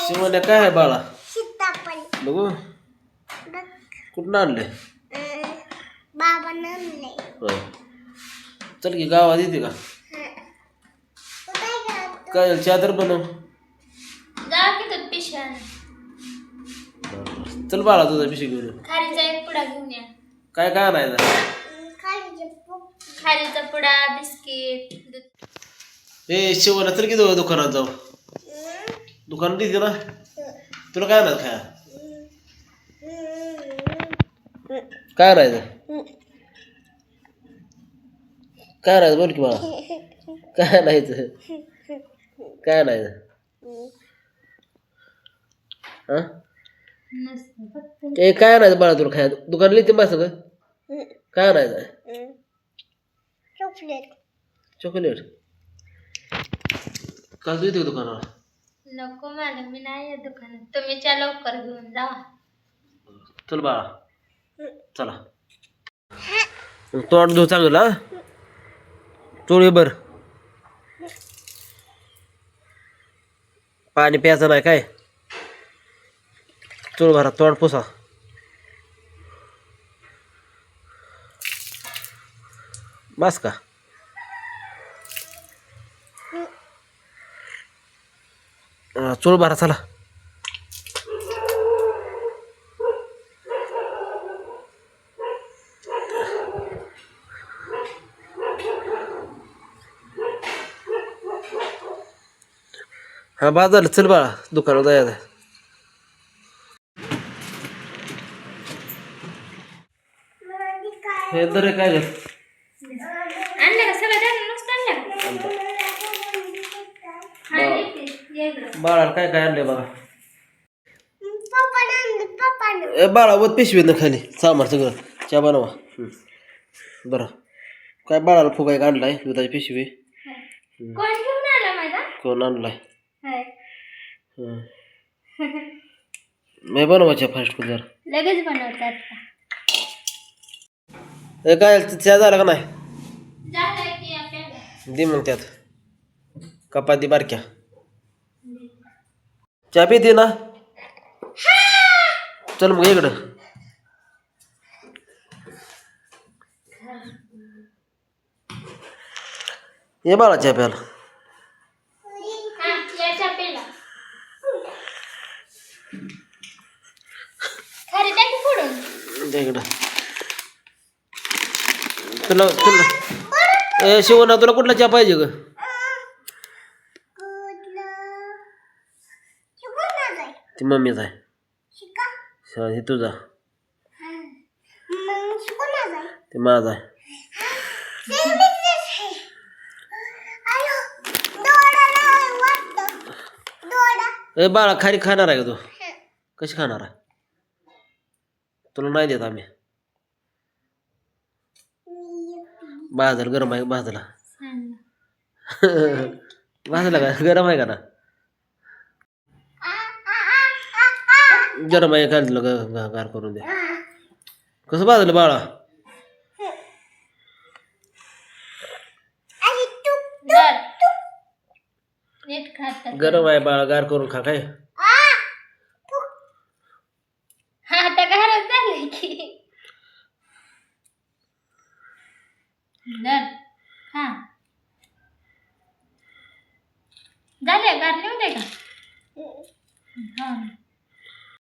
शिवण्या काय आहे बाळा? बघू कुठं आणले? होय. चल की गावात येते का? काय चादर बनव. चल बाळा तुझा पिशवी घेऊन ये. खारीचा एक पुडा घेऊन या. काय काय आणायचं? खारीचा पुडा, बिस्किट. ए शिवण्या चल की दुकानात जाऊ. दुकानात येते ना. तुला काय आणायचं खाया? काय आणायचं? काय आणायचं बोल की बाळा. काय आणायचं? काय आणायचं? हा ए काय आणायचं बाळा तुला खाया? दुकानात येते बस का? काय आणायचं? चॉकलेट. काल तू येते दुकानाला? नको मला, मी नाही या दुकानात. तुम्ही च्या लवकर घेऊन जा. चल बाळा चला. तोंड धुऊ चांगला. चोळी बर. पाणी प्यायचं नाही काय? चोळ भरा तोंड पुसा. बस का? चोळ भरा चला. हा बाद झालं. चल बाळा दुकानात जायचं. हे दर काय झालं? आणलं का सगळं? द्या नुसतं आणलं. बाळा काय काय आणले बघा. ए बाळा व पिशवीत ना खाली सामान सगळं. चहा बनवा. बरं काय बाळाला फुगा एक आणलाय दुधाची पिशवी. कोण घेऊन आला माझा? कोण आणलाय? मी बनवायच्या फास्ट फूड जरा लगेच बनवतात. ए काय चहा झाला का नाही? झालं की आपल्याला. दे मग त्यात कपाती बारक्या. चहा पिते ना? चल मग इकडं. ये बाळा चहा प्यायला. याच्या पेला खरी टाकी फोडून दे इकडं. तुला ए शिवना तुला कुठला चहा पाहिजे ग? ती मम्मीच आहे. हे तुझा ते माझा आहे. ए बाळा खारी खाणार आहे का तू? कशी खाणार आहे? तुला नाही देत आम्ही. भाजल गरम आहे भाजला. भाजला का गरम आहे का ना? गरम आहे खाली तुला गार करून द्या. कसं भाजलं बाळा? गरम आहे बाळा गार करून खा काय. आता गारच झालंय की. हा झाले गार लिहून दे का?